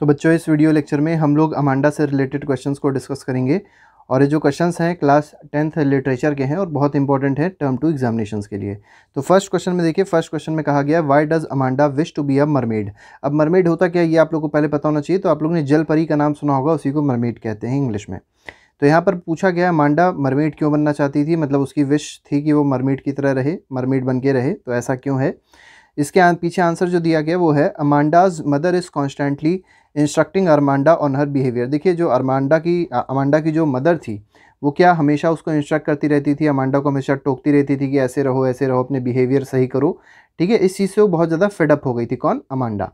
तो बच्चों इस वीडियो लेक्चर में हम लोग अमांडा से रिलेटेड क्वेश्चंस को डिस्कस करेंगे और ये जो क्वेश्चंस हैं क्लास 10th लिटरेचर के हैं और बहुत इंपॉर्टेंट है टर्म 2 एग्जामिनेशंस के लिए। तो फर्स्ट क्वेश्चन में देखिए, फर्स्ट क्वेश्चन में कहा गया why does Amanda wish to be a mermaid. अब मरमेड होता क्या है ये आप लोग को पहले पता होना चाहिए। तो आप लोगों ने जल परी का नाम सुना होगा, उसी को मरमेड कहते हैं इंग्लिश में। तो यहाँ पर पूछा गया अमांडा मरमेड क्यों बनना चाहती थी, मतलब उसकी विश थी कि वो मरमेड की तरह रहे, मरमेड बन के रहे, तो ऐसा क्यों है। इसके पीछे आंसर जो दिया गया वो है Amanda's mother is constantly instructing Amanda on her behaviour. देखिए जो अरमांडा की जो मदर थी वो क्या हमेशा उसको इंस्ट्रक्ट करती रहती थी, अमांडा को हमेशा टोकती रहती थी कि ऐसे रहो अपने बिहेवियर सही करो। ठीक है, इस चीज़ से वो बहुत ज़्यादा फेडअप हो गई थी। कौन? Amanda.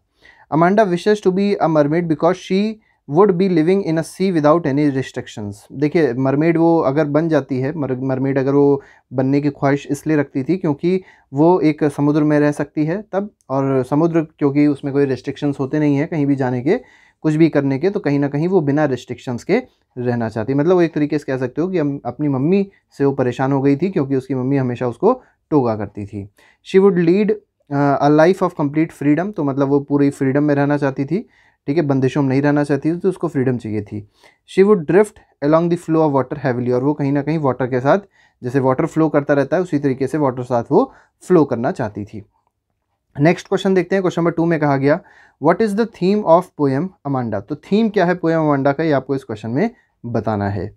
Amanda wishes to be a mermaid because she would be living in a sea without any restrictions. देखिए मरमेड वो अगर बन जाती है, मरमेड अगर वो बनने की ख्वाहिश इसलिए रखती थी क्योंकि वो एक समुद्र में रह सकती है तब, और समुद्र क्योंकि उसमें कोई रिस्ट्रिक्शंस होते नहीं हैं कहीं भी जाने के, कुछ भी करने के, तो कहीं ना कहीं वो बिना रिस्ट्रिक्शंस के रहना चाहती। मतलब वो एक तरीके से कह सकते हो कि हम अपनी मम्मी से वो परेशान हो गई थी क्योंकि उसकी मम्मी हमेशा उसको टोका करती थी। She would lead a life of complete freedom, तो मतलब वो पूरी फ्रीडम में रहना चाहती थी। ठीक है, बंदिशों में नहीं रहना चाहती थी, तो उसको फ्रीडम चाहिए थी। She would drift along the flow of water heavily, और वो कहीं ना कहीं वाटर के साथ, जैसे वाटर फ्लो करता रहता है उसी तरीके से वाटर साथ वो फ्लो करना चाहती थी। नेक्स्ट क्वेश्चन देखते हैं। क्वेश्चन नंबर 2 में कहा गया what is the theme of poem Amanda. तो थीम क्या है पोएम अमांडा का, ये आपको इस क्वेश्चन में बताना है।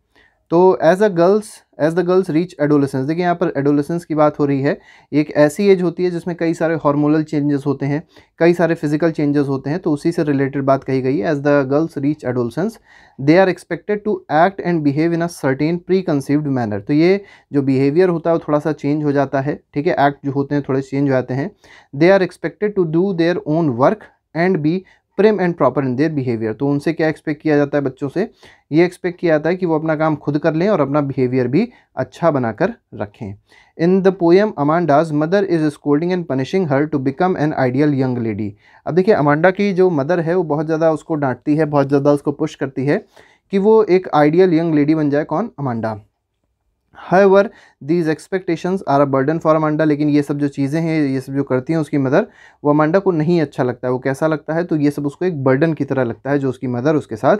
तो as the girls reach adolescence, देखिए यहाँ पर एडोलेसेंस की बात हो रही है। एक ऐसी एज होती है जिसमें कई सारे हार्मोनल चेंजेस होते हैं, कई सारे फिजिकल चेंजेस होते हैं, तो उसी से रिलेटेड बात कही गई है। As the girls reach adolescence they are expected to act and behave in a certain preconceived manner. तो ये जो बिहेवियर होता है वो थोड़ा सा चेंज हो जाता है। ठीक है, एक्ट जो होते हैं थोड़े चेंज हो जाते हैं। They are expected to do their own work and be prim and proper in their behaviour. तो उनसे क्या एक्सपेक्ट किया जाता है बच्चों से, ये एक्सपेक्ट किया जाता है कि वो अपना काम खुद कर लें और अपना बिहेवियर भी अच्छा बनाकर रखें। In the poem Amanda's mother is scolding and punishing her to become an ideal young lady. अब देखिए अमांडा की जो मदर है वो बहुत ज़्यादा उसको डांटती है, बहुत ज़्यादा उसको पुश करती है कि वो एक आइडियल यंग लेडी बन जाए। कौन? Amanda. However, these expectations are a burden for Amanda, लेकिन ये सब जो चीज़ें हैं, ये सब जो करती हैं उसकी मदर, वो अमांडा को नहीं अच्छा लगता है। वो कैसा लगता है, तो ये सब उसको एक बर्डन की तरह लगता है जो उसकी मदर उसके साथ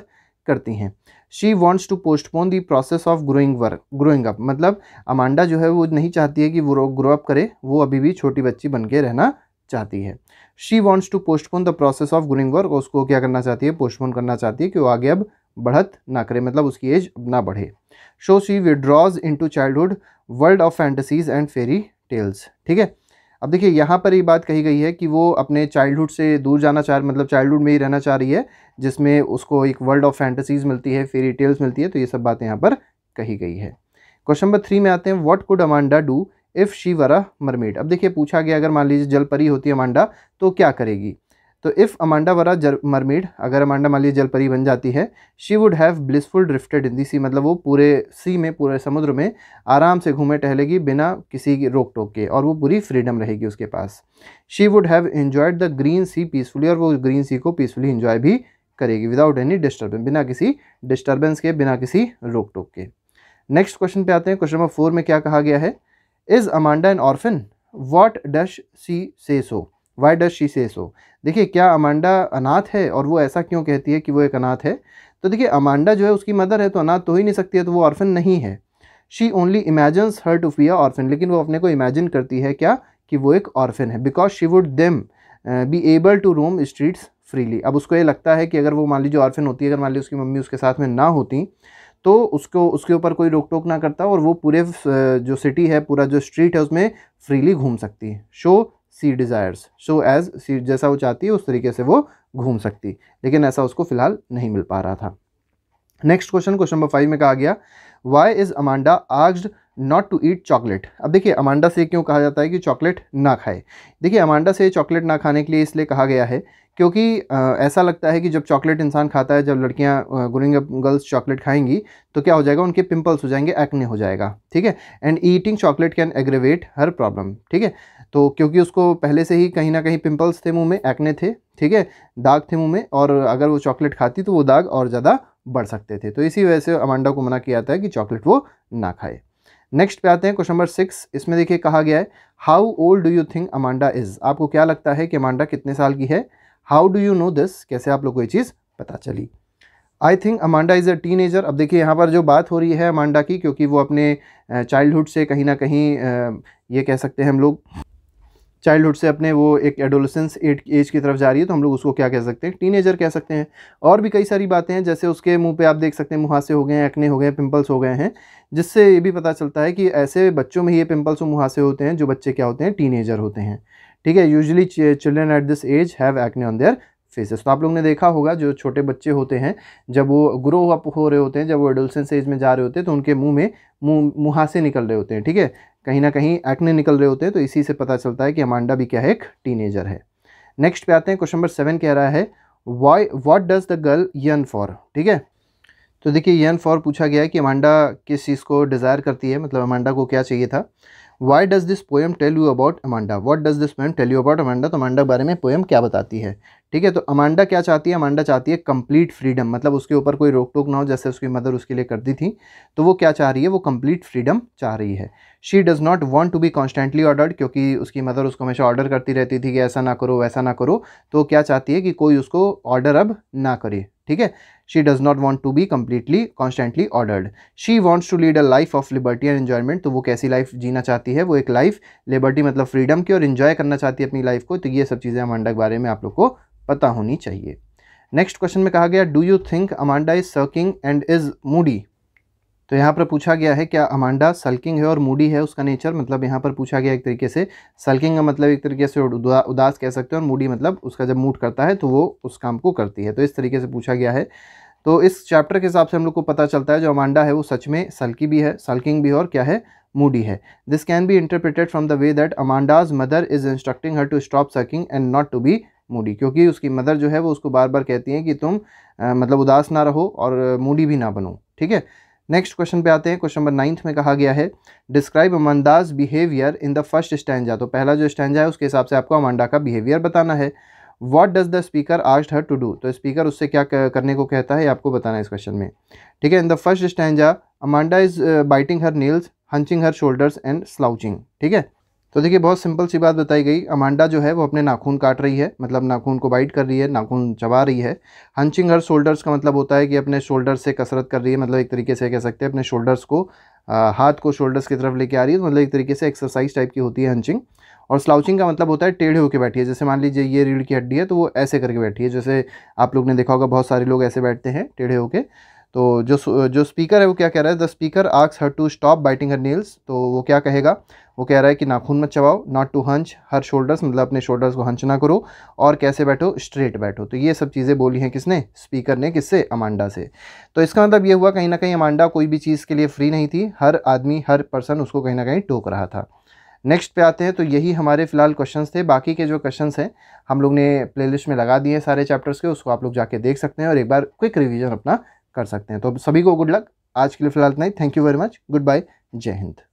करती हैं। She wants to postpone the process of growing up, मतलब अमांडा जो है वो नहीं चाहती है कि वो ग्रो अप करे, वो अभी भी छोटी बच्ची बन के रहना चाहती है। She wants to postpone the process of growing work, उसको क्या करना चाहती है, पोस्टपोन करना चाहती है कि वो आगे अब बढ़त ना करे, मतलब उसकी एज ना बढ़े। So she withdraws into childhood world of fantasies and fairy tales. ठीक है, अब देखिए यहाँ पर ये बात कही गई है कि वो अपने चाइल्डहुड से दूर जाना चाह, मतलब चाइल्डहुड में ही रहना चाह रही है जिसमें उसको एक वर्ल्ड ऑफ फैंटेसीज मिलती है, फेरी टेल्स मिलती है। तो ये सब बातें यहाँ पर कही गई है। क्वेश्चन नंबर 3 में आते हैं what could Amanda do if she were a mermaid. अब देखिए पूछा गया अगर मान लीजिए जल परी होती है अमांडा तो क्या करेगी। तो if Amanda were a mermaid, अगर अमांडा मान लीजिए जल परी बन जाती है, she would have blissful drifted in the sea, मतलब वो पूरे सी में, पूरे समुद्र में आराम से घूमे टहलेगी बिना किसी की रोक टोक के, और वो पूरी फ्रीडम रहेगी उसके पास। She would have enjoyed the green sea peacefully, और वो ग्रीन सी को पीसफुली इंजॉय भी करेगी विदाउट एनी डिस्टर्बेंस, बिना किसी डिस्टर्बेंस के, बिना किसी रोक टोक के। नेक्स्ट क्वेश्चन पे आते हैं। क्वेश्चन नंबर 4 में क्या कहा गया है, is Amanda N orphan, what does she से सो, वाई डज शी से सो। देखिए क्या अमांडा अनाथ है, और वो ऐसा क्यों कहती है कि वो एक अनाथ है। तो देखिए अमांडा जो है उसकी मदर है तो अनाथ तो ही नहीं सकती है, तो वो ऑर्फन नहीं है। She only imagines her to be a orphan, लेकिन वो अपने को इमेजिन करती है क्या, कि वो एक ऑर्फन है। Because she would then be able to roam streets freely. अब उसको ये लगता है कि अगर वो मान लीजिए ऑर्फन होती है, अगर मान लीजिए उसकी मम्मी उसके साथ में ना होती तो उसको उसके ऊपर कोई रोक टोक ना करता और वो पूरे जो सिटी है, पूरा जो स्ट्रीट है उसमें फ्रीली घूम सकती है। शो सी डिज़ायर्स, शो एज सी, जैसा वो चाहती है उस तरीके से वो घूम सकती, लेकिन ऐसा उसको फिलहाल नहीं मिल पा रहा था। नेक्स्ट क्वेश्चन नंबर 5 में कहा गया why is Amanda asked not to eat chocolate. अब देखिए अमांडा से क्यों कहा जाता है कि चॉकलेट ना खाए। देखिए अमांडा से चॉकलेट ना खाने के लिए इसलिए कहा गया है क्योंकि ऐसा लगता है कि जब चॉकलेट इंसान खाता है, जब लड़कियां ग्रोइंग अप गर्ल्स चॉकलेट खाएंगी तो क्या हो जाएगा, उनके पिंपल्स हो जाएंगे, एक्ने हो जाएगा। ठीक है, and eating chocolate can aggravate her problem. ठीक है, तो क्योंकि उसको पहले से ही कहीं ना कहीं पिंपल्स थे मुंह में, एक्ने थे, ठीक है, दाग थे मुंह में, और अगर वो चॉकलेट खाती तो वो दाग और ज़्यादा बढ़ सकते थे। तो इसी वजह से अमांडा को मना किया जाता है कि चॉकलेट वो ना खाए। नेक्स्ट पे आते हैं क्वेश्चन नंबर 6। इसमें देखिए कहा गया है how old do you think Amanda is. आपको क्या लगता है कि अमांडा कितने साल की है। How do you know this, कैसे आप लोग को ये चीज़ पता चली। I think Amanda is a teenager. अब देखिए यहाँ पर जो बात हो रही है अमांडा की, क्योंकि वो अपने चाइल्डहुड से कहीं ना कहीं ये कह सकते हैं हम लोग, चाइल्डहुड से अपने वो एक एडोलेसेंस एज की तरफ जा रही है, तो हम लोग उसको क्या कह सकते हैं, टीनेजर कह सकते हैं। और भी कई सारी बातें हैं, जैसे उसके मुंह पे आप देख सकते हैं मुहासे हो गए हैं, एक्ने हो गए हैं, पिंपल्स हो गए हैं, जिससे ये भी पता चलता है कि ऐसे बच्चों में ही ये पिंपल्स और मुहासे होते हैं जो बच्चे क्या होते हैं, टीनेजर होते हैं। ठीक है, usually children at this age have acne on their faces. तो आप लोग ने देखा होगा जो छोटे बच्चे होते हैं जब वो ग्रो अप हो रहे होते हैं, जब वो एडोलेसेंस एज में जा रहे होते हैं, तो उनके मुंह में मुहासे निकल रहे होते हैं। ठीक है, कहीं ना कहीं एक्ने निकल रहे होते हैं, तो इसी से पता चलता है कि अमांडा भी क्या है, एक टीनेजर है। नेक्स्ट पे आते हैं, क्वेश्चन नंबर 7 कह रहा है why what does the girl yearn for. ठीक है, तो देखिए यर्न फॉर पूछा गया है कि अमांडा किस चीज़ को डिज़ायर करती है, मतलब अमांडा को क्या चाहिए था। Why does this poem tell you about Amanda, what does this poem tell you about Amanda. तो अमांडा के बारे में पोएम क्या बताती है। ठीक है, तो अमांडा क्या चाहती है, अमांडा चाहती है कंप्लीट फ्रीडम, मतलब उसके ऊपर कोई रोक टोक ना हो, जैसे उसकी मदर उसके लिए करती थी। तो वो क्या चाह रही है, वो कंप्लीट फ्रीडम चाह रही है। She does not want to be constantly ordered, क्योंकि उसकी मदर उसको हमेशा ऑर्डर करती रहती थी कि ऐसा ना करो वैसा ना करो, तो क्या चाहती है कि कोई उसको ऑर्डर अब ना करे। ठीक है, she does not want to be completely constantly ordered. She wants to lead a life of liberty and enjoyment. तो वो कैसी लाइफ जीना चाहती है, वो एक लाइफ लिबर्टी मतलब फ्रीडम की, और इन्जॉय करना चाहती है अपनी लाइफ को। तो ये सब चीज़ें अमांडा के बारे में आप लोग को पता होनी चाहिए। नेक्स्ट क्वेश्चन में कहा गया do you think Amanda is sulking and is moody. तो यहाँ पर पूछा गया है क्या अमांडा सल्किंग है और मूडी है उसका नेचर, मतलब यहाँ पर पूछा गया एक तरीके से, सल्किंग का मतलब एक तरीके से उदास कह सकते हैं, और मूडी मतलब उसका जब मूड करता है तो वो उस काम को करती है। तो इस तरीके से पूछा गया है। तो इस चैप्टर के हिसाब से हम लोग को पता चलता है जो अमांडा है वो सच में सल्की भी है, सल्किंग भी है, और क्या है, मूडी है। This can be interpreted from the way that Amanda's mother is instructing her to stop sulking and not to be moody, क्योंकि उसकी मदर जो है वो उसको बार बार कहती हैं कि तुम मतलब उदास ना रहो और मूडी भी ना बनो। ठीक है, नेक्स्ट क्वेश्चन पे आते हैं। क्वेश्चन नंबर 9 में कहा गया है describe Amanda's behaviour in the first stanza. तो पहला जो स्टैंजा है उसके हिसाब से आपको अमांडा का बिहेवियर बताना है। What does the speaker asked her to do. तो स्पीकर उससे क्या करने को कहता है आपको बताना है इस क्वेश्चन में। ठीक है, in the first stanza Amanda is biting her nails, hunching her shoulders and slouching. ठीक है, तो देखिए बहुत सिंपल सी बात बताई गई। अमांडा जो है वो अपने नाखून काट रही है, मतलब नाखून को बाइट कर रही है, नाखून चबा रही है। हंचिंग हर शोल्डर्स का मतलब होता है कि अपने शोल्डर्स से कसरत कर रही है, मतलब एक तरीके से कह सकते हैं अपने शोल्डर्स को हाथ को शोल्डर्स की तरफ लेके आ रही है, तो मतलब एक तरीके से एक्सरसाइज टाइप की होती है हंचिंग। और स्लाउचिंग का मतलब होता है टेढ़े होकर बैठी है, जैसे मान लीजिए ये रीढ़ की हड्डी है तो वो ऐसे करके बैठी है, जैसे आप लोग ने देखा होगा बहुत सारे लोग ऐसे बैठते हैं टेढ़े होके। तो जो स्पीकर है वो क्या कह रहा है, the speaker asks her to stop biting her nails. तो वो क्या कहेगा, वो कह रहा है कि नाखून मत चबाओ, not to hunch her shoulders, मतलब अपने शोल्डर्स को हंच ना करो, और कैसे बैठो, स्ट्रेट बैठो। तो ये सब चीज़ें बोली हैं किसने, स्पीकर ने। किससे, अमांडा से। तो इसका मतलब ये हुआ कहीं ना कहीं अमांडा कोई भी चीज़ के लिए फ्री नहीं थी, हर आदमी हर पर्सन उसको कहीं ना कहीं टोक रहा था। नेक्स्ट पे आते हैं। तो यही हमारे फिलहाल क्वेश्चंस थे। बाकी के जो क्वेश्चंस हैं हम लोग ने प्लेलिस्ट में लगा दिए सारे चैप्टर्स के, उसको आप लोग जाके देख सकते हैं और एक बार क्विक रिवीजन अपना कर सकते हैं। तो सभी को गुड लक। आज के लिए फिलहाल इतना ही। Thank you very much, good bye, जय हिंद।